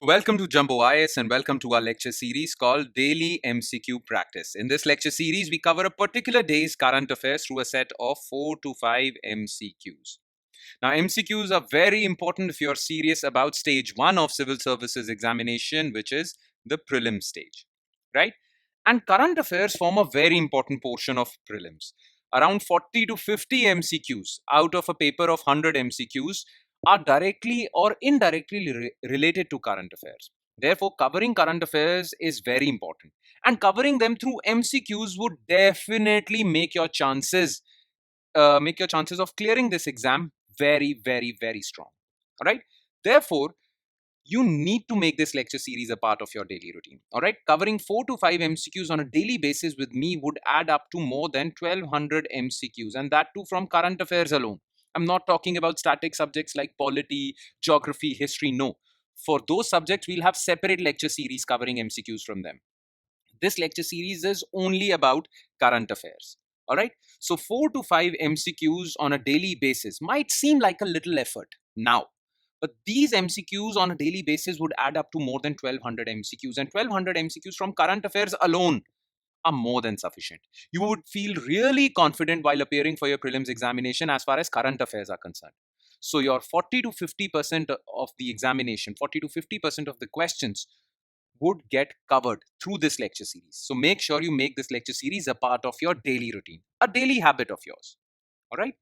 Welcome to Jumbo IS and welcome to our lecture series called Daily MCQ Practice. In this lecture series, we cover a particular day's current affairs through a set of 4 to 5 MCQs. Now, MCQs are very important if you're serious about stage 1 of civil services examination, which is the prelim stage, right? And current affairs form a very important portion of prelims. Around 40 to 50 MCQs out of a paper of 100 MCQs are directly or indirectly related to current affairs. Therefore, covering current affairs is very important. And covering them through MCQs would definitely make your chances of clearing this exam very, very, very strong. All right. Therefore, you need to make this lecture series a part of your daily routine. All right. Covering 4 to 5 MCQs on a daily basis with me would add up to more than 1200 MCQs, and that too from current affairs alone. I'm not talking about static subjects like polity, geography, history. No. For those subjects, we'll have separate lecture series covering MCQs from them. This lecture series is only about current affairs. All right. So 4 to 5 MCQs on a daily basis might seem like a little effort now, but these MCQs on a daily basis would add up to more than 1200 MCQs, and 1200 MCQs from current affairs alone are more than sufficient. You would feel really confident while appearing for your prelims examination as far as current affairs are concerned. So your 40 to 50% of the examination, 40 to 50% of the questions would get covered through this lecture series. So make sure you make this lecture series a part of your daily routine, a daily habit of yours. All right?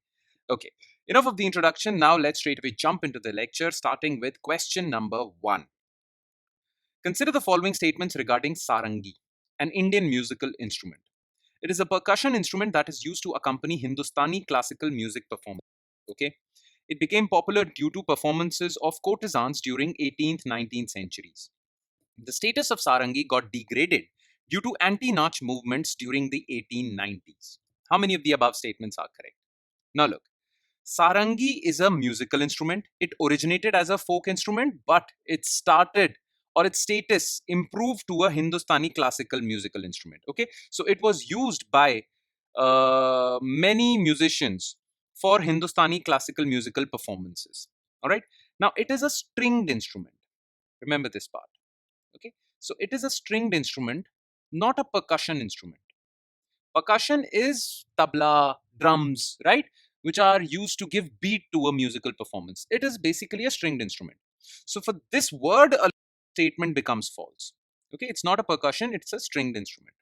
Okay. Enough of the introduction. Now let's straight away jump into the lecture, starting with question number 1. Consider the following statements regarding sarangi, an Indian musical instrument. It is a percussion instrument that is used to accompany Hindustani classical music performance. Okay. It became popular due to performances of courtesans during 18th, 19th centuries. The status of sarangi got degraded due to anti-Nach movements during the 1890s. How many of the above statements are correct? Now look, sarangi is a musical instrument. It originated as a folk instrument, but its status improved to a Hindustani classical musical instrument. Okay, so it was used by many musicians for Hindustani classical musical performances. All right, now it is a stringed instrument. Remember this part. Okay, so it is a stringed instrument, not a percussion instrument. Percussion is tabla, drums, right, which are used to give beat to a musical performance. It is basically a stringed instrument. So for this word, a statement becomes false. Okay, it's not a percussion, it's a stringed instrument.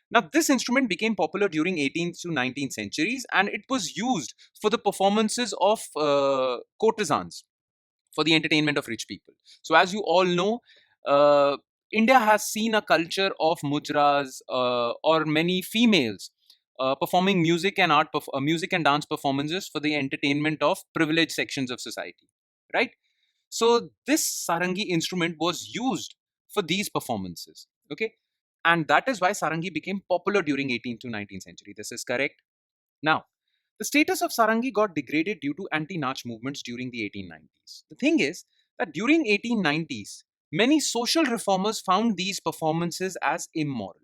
Now, this instrument became popular during 18th to 19th centuries, and it was used for the performances of courtesans, for the entertainment of rich people. So, as you all know, uh, India has seen a culture of mujras or many females performing music and dance performances for the entertainment of privileged sections of society, right? So this sarangi instrument was used for these performances, okay, and that is why sarangi became popular during 18th to 19th century. This is correct. Now, the status of sarangi got degraded due to anti-Nach movements during the 1890s. The thing is that during 1890s, many social reformers found these performances as immoral.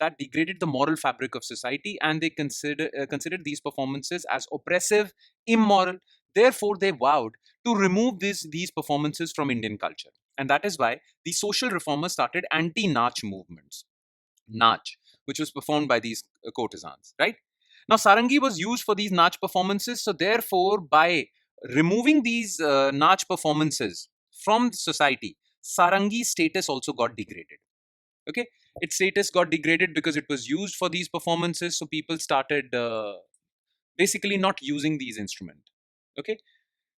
That degraded the moral fabric of society, and they considered these performances as oppressive, immoral. Therefore, they vowed to remove these performances from Indian culture. And that is why the social reformers started anti-Nach movements. Nach, which was performed by these courtesans, right? Now, sarangi was used for these Nach performances. So, therefore, by removing these Nach performances from society, sarangi status also got degraded. Okay, its status got degraded because it was used for these performances. So, people started basically not using these instruments. Okay,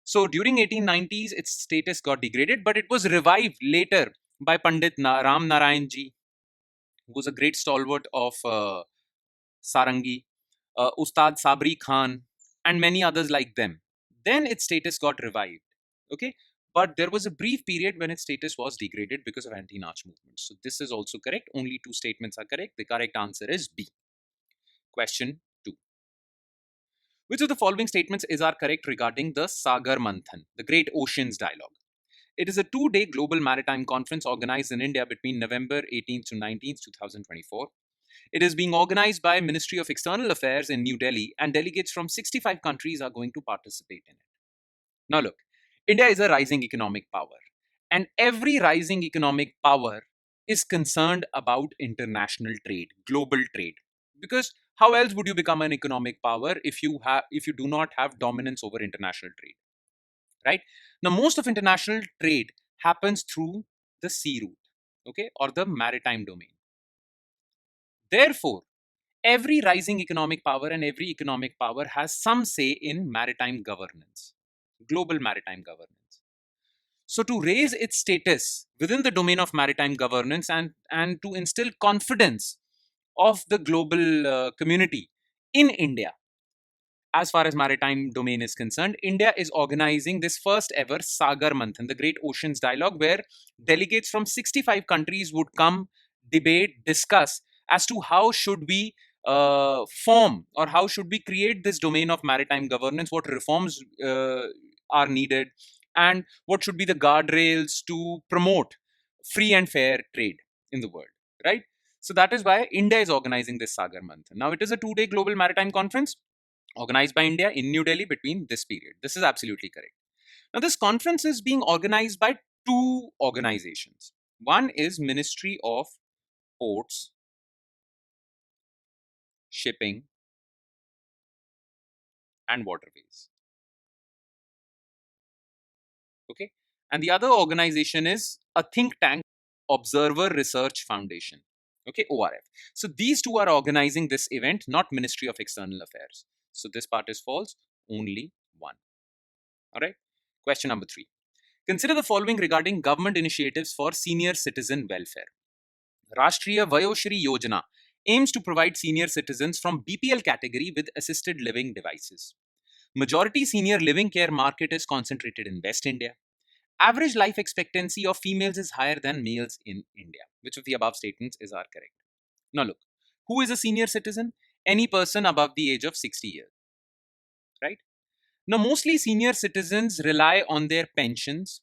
so during 1890s, its status got degraded, but it was revived later by Pandit Ram Narayan ji, who was a great stalwart of sarangi, Ustad Sabri Khan, and many others like them. Then its status got revived. Okay, but there was a brief period when its status was degraded because of anti-Nach movements. So this is also correct. Only two statements are correct. The correct answer is B. Question 2. Which of the following statements is are correct regarding the Sagar Manthan, the Great Oceans Dialogue? It is a 2-day global maritime conference organized in India between November 18th to 19th, 2024. It is being organized by Ministry of External Affairs in New Delhi, and delegates from 65 countries are going to participate in it. Now look, India is a rising economic power, and every rising economic power is concerned about international trade, global trade. Because how else would you become an economic power if you do not have dominance over international trade, right? Now, most of international trade happens through the sea route, okay, or the maritime domain. Therefore, every rising economic power and every economic power has some say in maritime governance, global maritime governance. So, to raise its status within the domain of maritime governance and to instill confidence of the global community in India, as far as maritime domain is concerned, India is organizing this first ever Sagar Manthan, the Great Oceans Dialogue, where delegates from 65 countries would come, debate, discuss as to how should we form or how should we create this domain of maritime governance, what reforms are needed, and what should be the guardrails to promote free and fair trade in the world, right? So that is why India is organizing this Sagar Manthan. Now, it is a 2-day global maritime conference organized by India in New Delhi between this period. This is absolutely correct. Now, this conference is being organized by two organizations. One is Ministry of Ports, Shipping, and Waterways. Okay. And the other organization is a think tank, Observer Research Foundation. Okay, ORF. So these two are organizing this event, not Ministry of External Affairs. So this part is false, only one. All right. Question number 3. Consider the following regarding government initiatives for senior citizen welfare. Rashtriya Vayoshri Yojana aims to provide senior citizens from BPL category with assisted living devices. Majority senior living care market is concentrated in West India. Average life expectancy of females is higher than males in India. Which of the above statements are correct? Now look, who is a senior citizen? Any person above the age of 60 years, right? Now, mostly senior citizens rely on their pensions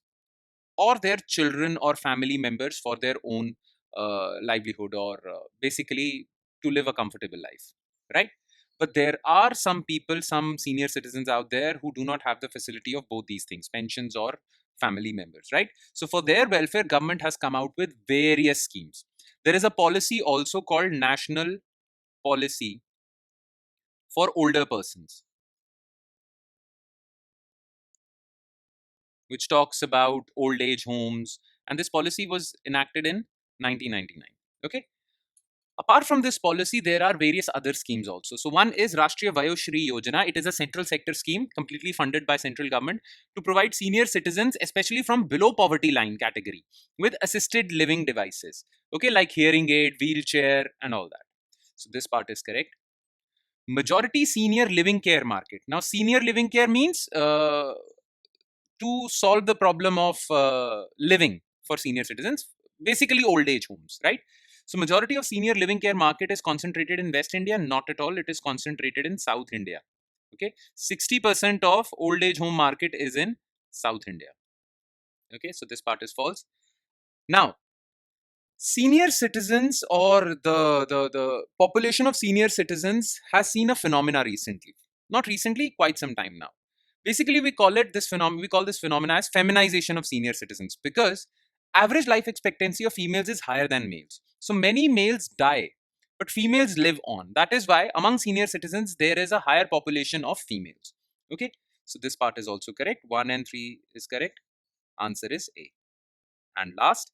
or their children or family members for their own livelihood or basically to live a comfortable life, right? But there are some people, some senior citizens out there who do not have the facility of both these things, pensions or family members, right? So for their welfare, government has come out with various schemes. There is a policy also called National Policy for Older Persons, which talks about old age homes. And this policy was enacted in 1999. Okay. Apart from this policy, there are various other schemes also. So one is Rashtriya Vayoshri Yojana. It is a central sector scheme completely funded by central government to provide senior citizens, especially from below poverty line category, with assisted living devices. Okay, like hearing aid, wheelchair, and all that. So this part is correct. Majority senior living care market. Now, senior living care means to solve the problem of living for senior citizens, basically old age homes, right? So majority of senior living care market is concentrated in West India. Not at all. It is concentrated in South India. Okay. 60% of old age home market is in South India. Okay. So this part is false. Now, senior citizens or the population of senior citizens has seen a phenomena recently. Not recently, quite some time now. Basically, we call this phenomena as feminization of senior citizens, because average life expectancy of females is higher than males. So many males die, but females live on. That is why among senior citizens there is a higher population of females. Okay, so this part is also correct. 1 and 3 is correct. Answer is A. And last,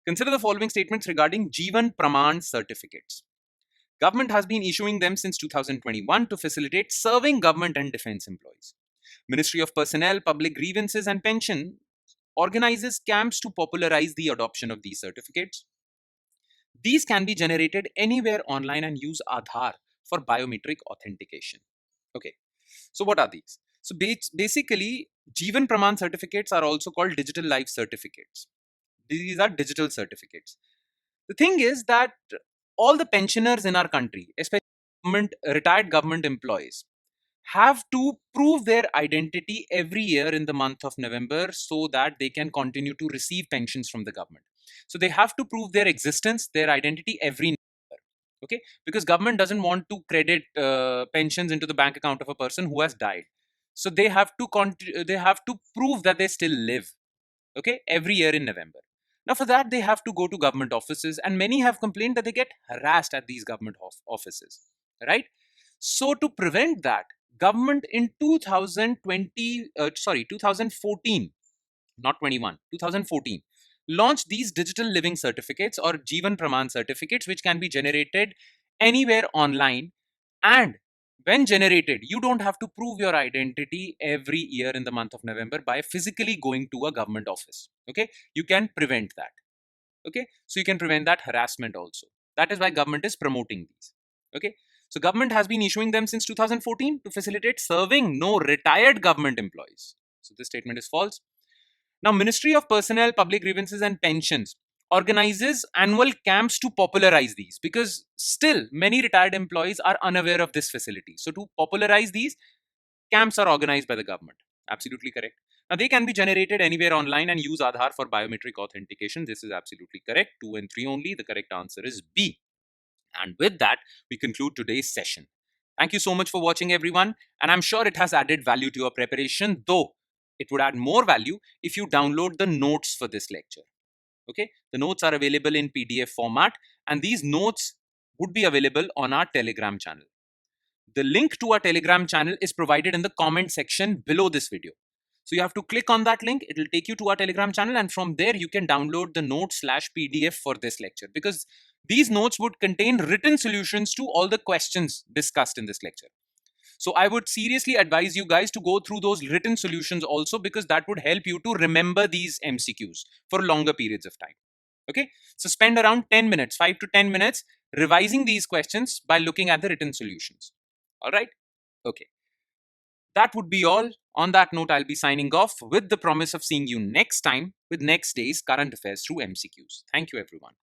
consider the following statements regarding Jeevan Praman certificates. Government has been issuing them since 2021 to facilitate serving government and defense employees. Ministry of Personnel, Public Grievances and Pension organizes camps to popularize the adoption of these certificates. These can be generated anywhere online and use Aadhaar for biometric authentication. Okay, so what are these? So basically, Jeevan Praman certificates are also called digital life certificates. These are digital certificates. The thing is that all the pensioners in our country, especially retired government employees, have to prove their identity every year in the month of November so that they can continue to receive pensions from the government. So they have to prove their existence, their identity every November. Okay, because government doesn't want to credit pensions into the bank account of a person who has died. So they have to prove that they still live, okay, every year in November. Now for that, they have to go to government offices, and many have complained that they get harassed at these government offices, right? So to prevent that, government in 2014, not 21, 2014, launched these digital living certificates or Jeevan Praman certificates, which can be generated anywhere online. And when generated, you don't have to prove your identity every year in the month of November by physically going to a government office. Okay, you can prevent that. Okay, so you can prevent that harassment also. That is why government is promoting these. Okay, so government has been issuing them since 2014 to facilitate serving no retired government employees. So this statement is false. Now, Ministry of Personnel, Public Grievances and Pensions organizes annual camps to popularize these, because still many retired employees are unaware of this facility. So to popularize these, camps are organized by the government. Absolutely correct. Now, they can be generated anywhere online and use Aadhaar for biometric authentication. This is absolutely correct. 2 and 3 only. The correct answer is B. And with that, we conclude today's session. Thank you so much for watching, everyone. And I'm sure it has added value to your preparation, though it would add more value if you download the notes for this lecture. Okay, the notes are available in PDF format, and these notes would be available on our Telegram channel. The link to our Telegram channel is provided in the comment section below this video. So you have to click on that link. It will take you to our Telegram channel, and from there you can download the notes/PDF for this lecture, because these notes would contain written solutions to all the questions discussed in this lecture. So I would seriously advise you guys to go through those written solutions also, because that would help you to remember these MCQs for longer periods of time. Okay, so spend around 10 minutes, 5 to 10 minutes revising these questions by looking at the written solutions. All right. Okay. That would be all. On that note, I'll be signing off with the promise of seeing you next time with next day's current affairs through MCQs. Thank you, everyone.